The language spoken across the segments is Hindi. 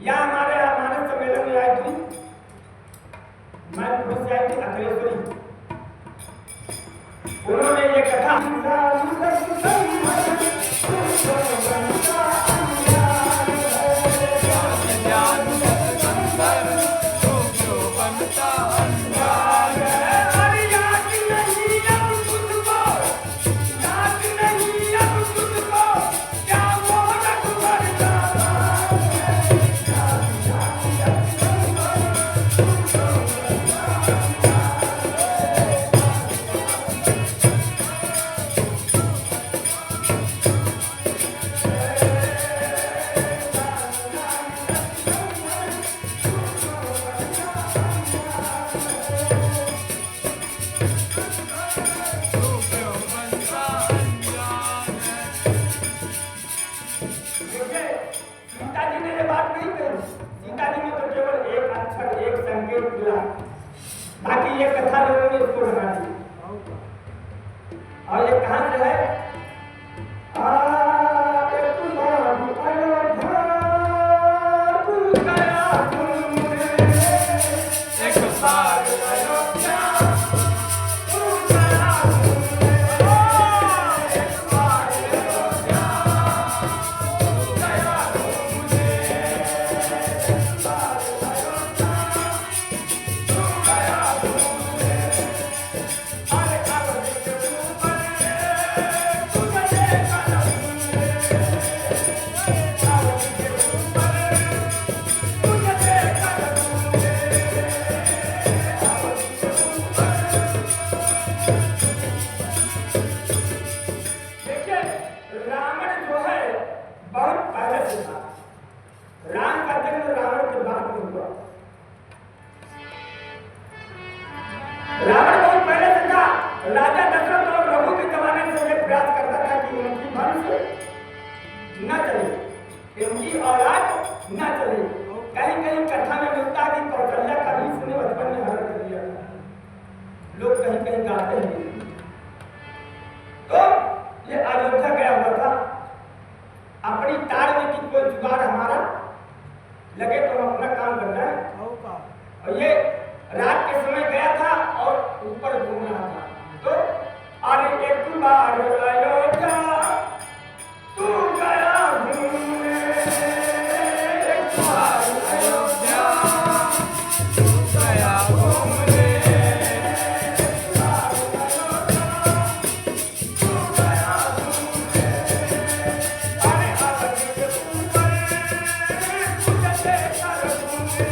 या हमारे मानस सम्मेलन में आई थी, मैं खुद से आई थी अखिलेश्वरी। उन्होंने ये कथा बाकी ये कथा लोगों ने इसको बना दी। और ये कहां से है? रावण बहुत पहले से था। राजा दशरथ और रघु के जमाने से ये प्रयास करता था कि उनकी वंश न चले, उनकी औलाद न चले। कहीं कहीं कथा में मिलता है कि कौशल्या का भी इसने बचपन में हरण कर दिया था। लोग कहीं कहीं गाते हैं। तो ये अयोध्या गया हुआ था अपनी ताड़ में कि कोई जुगाड़ हमारा लगे तो हम अपना काम कर जाए। और ये रात के समय गया था और ऊपर घूम रहा था। तो अरे एक बार अयोध्या तू गया घूमने, एक बार अयोध्या तू गया घूमने, एक बार अयोध्या तू गया घूमने। अरे अवधि के ऊपर तुझे देखकर घूमने,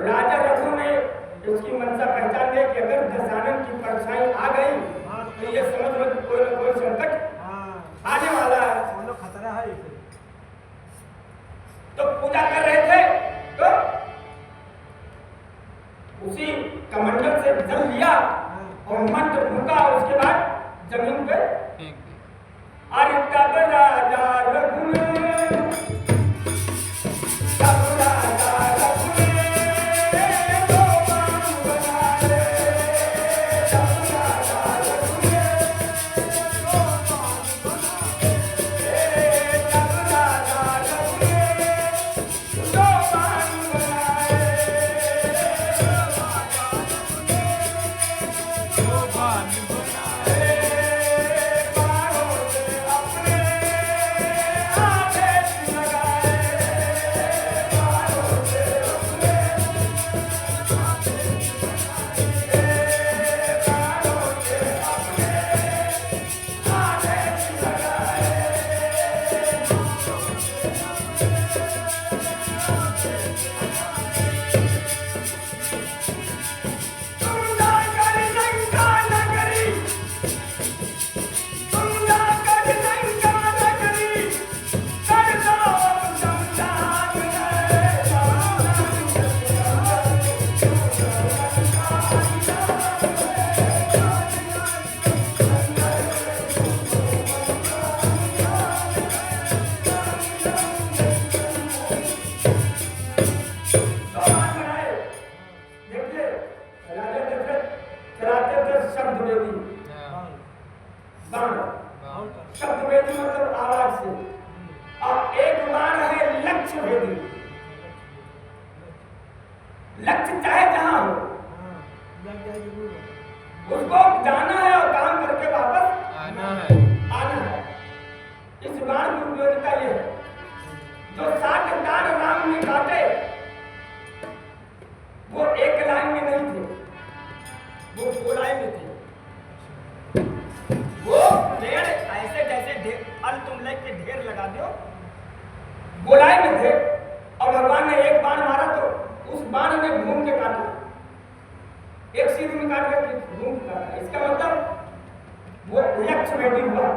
राजा रघु ने उसकी मनसा पहचान ली कि अगर दशानन की परछाई आ गई तो ये समझ लो कि कोई ना कोई संकट आने वाला है, खतरा है। तो पूजा कर रहे थे तो उसी कमंडल से जल लिया और मंत्र फूका, उसके बाद जमीन पे अरे तब राजा रघु ने लक्ष्य चाहे जहां हो, उसको जाना है और काम करके वापस आना है। इस बाण की उपयोगिता ये है, जो 60 दान राम ने काटे वो एक लाइन में नहीं थे, वो 2 लाइन में थे। वो ढेर ऐसे जैसे फल तुम लेके ढेर लगा दो, गोलाई में थे। और भगवान ने एक बाण मारा तो उस बाण ने घूम के काटा, एक सीध में काट के घूम के काटा। इसका मतलब वो लक्ष्य भेदी हुआ।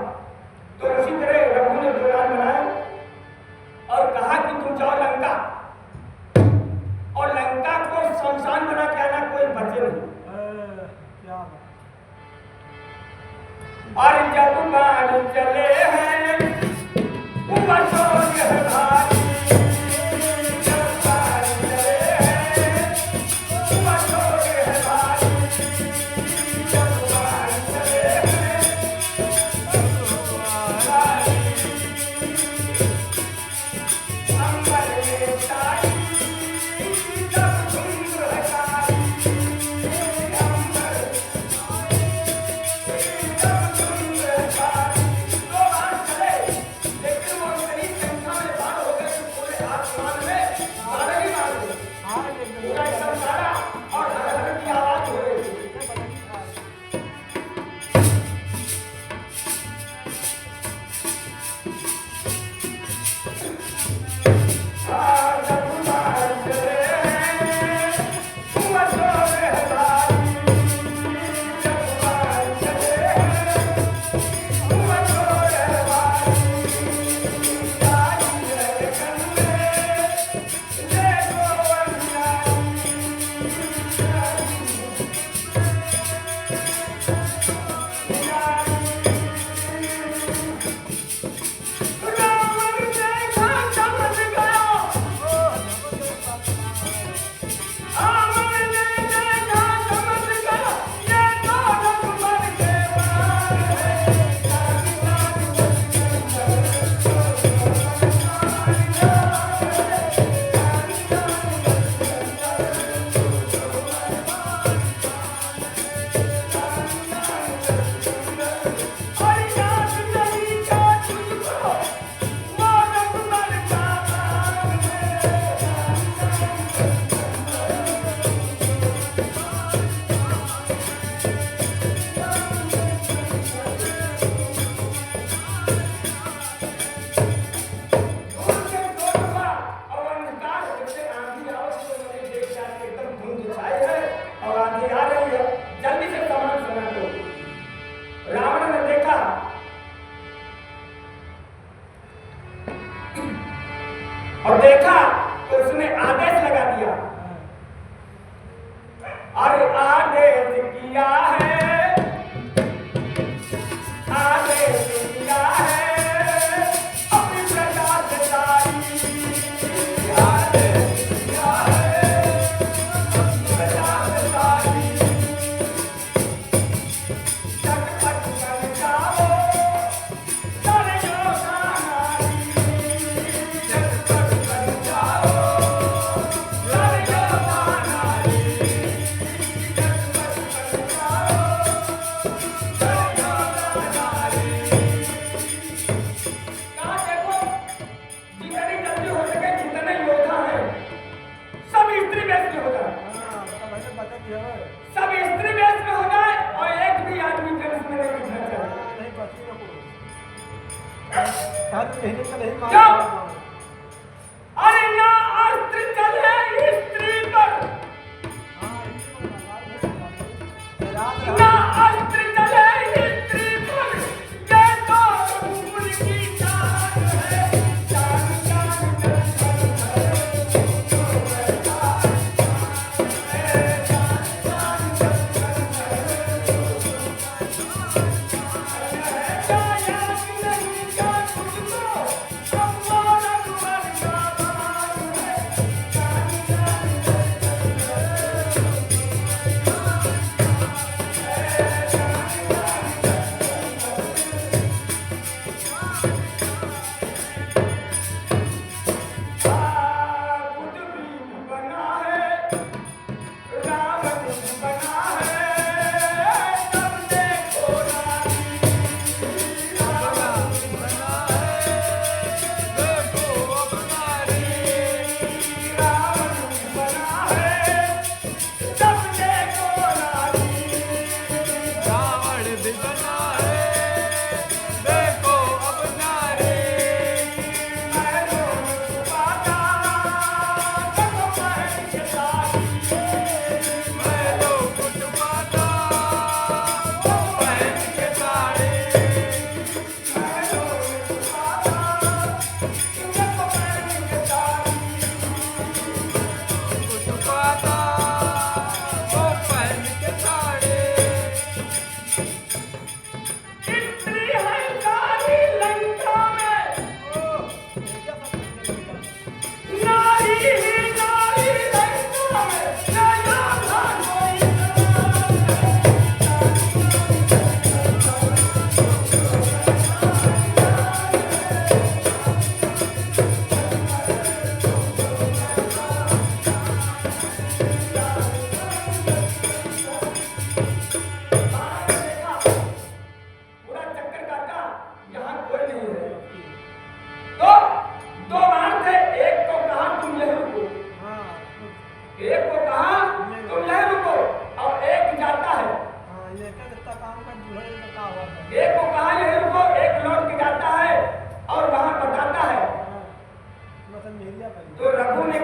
तो उसी तरह रघु ने 2 बाण बनाए और कहा कि तुम जाओ लंका, और लंका को शमशान बना के आना, कोई बचे नहीं। और जब बाण चले हैं और देखा तो उसने आदेश लगा दिया, अरे आदेश किया है, आदेश किया है अपनी प्रजा से सारी, आदेश किया है अपनी प्रजा से सारी, झटपट कर जाओ सारे योद्धा नारी, झटपट कर जाओ सारे योद्धा नारी, झटपट कर जाओ सारे योद्धा नारी। कहा देखो, जितनी जल्दी हो सके जितने योद्धा हैं सब स्त्री वेश में हो जाए, सब स्त्री वेश में हो जाए और एक भी आदमी जेंट्स में नहीं दिखना चाहिए। क्यों? अरे ना अस्त्र चले स्त्री पर, ना अस्त्र चले स्त्री पर, ये तो रघुकुल की शान है, शान शान जन है, जो है शान है, शान शान जन है, क्या याद नहीं क्या तुझको अम्मा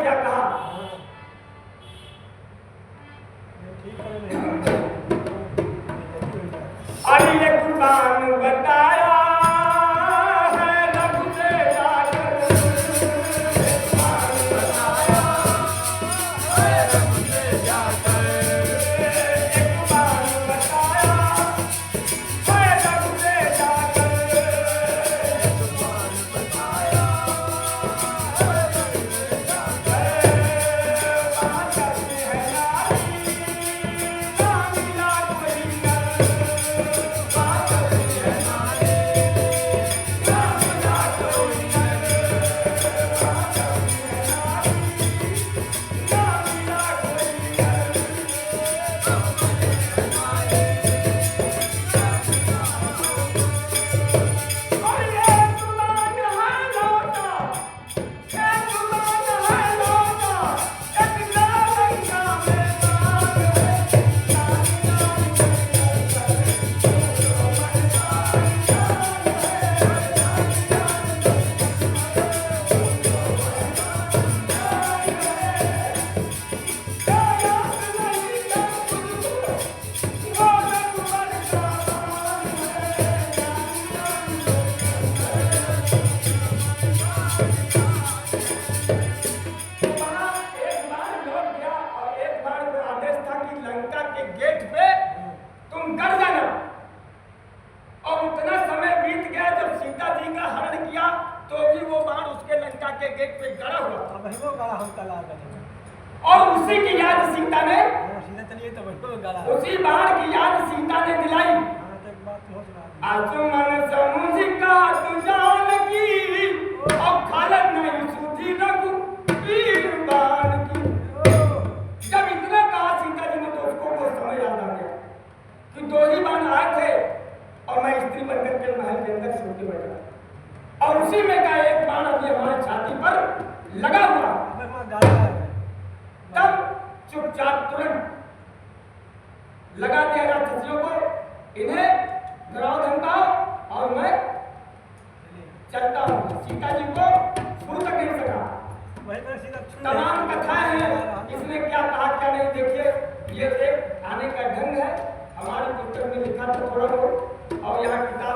क्या कहा? अरे ये कुर्बान बताया है रघु से जाकर, कुर्बान बताया है रघु से जाकर, कुर्बान बताया है रघु से जाकर, कुर्बान बताया है रघु से जाकर, बात करते हैं नारी ना मिला कोई नर, बात करते हैं नारी ना मिला कोई नर, बात करते हैं नारी ना मिला कोई नर, और ये कुर्बान है लौटा, ये कुर्बान है लौटा, एक नालंगा में नाग है, नानी नानी लंका के गेट पे तुम गड़ जाना। और उतना समय बीत गया जब सीता जी का हरण किया तो भी वो बाण उसके लंका के गेट पे गड़ा हुआ था। अब वो गाड़ा हम कला गए और उसी की याद सीता ने, सीधा चलिए तो वो गाड़ा उसी बाण की याद सीता ने दिलाई। हां तो एक बात हो सुना आसमान समझ का तू जान की, और खालत नहीं सूझी रघु वीर बाण की। जब इतना कहा सीता जी ने तो उसको वो समझ याद आ गया कि दो ही बाण आए थे और मैं स्त्री बनकर के महल के अंदर छूटे बैठा, और उसी में का एक बाण अभी हमारे छाती पर लगा हुआ। अब मैं गाड़ा तब चुपचाप तुरंत लगा दिया राक्षसियों को, इन्हें डराओ धमकाओ और मैं चलता हूँ। सीता जी को छू तक नहीं सका। वही पर सीधा तमाम कथाएं हैं, इसने क्या कहा क्या नहीं, देखिए ये एक आने का ढंग है। हमारी पुस्तक में लिखा था थोड़ा बहुत, और यहाँ किताब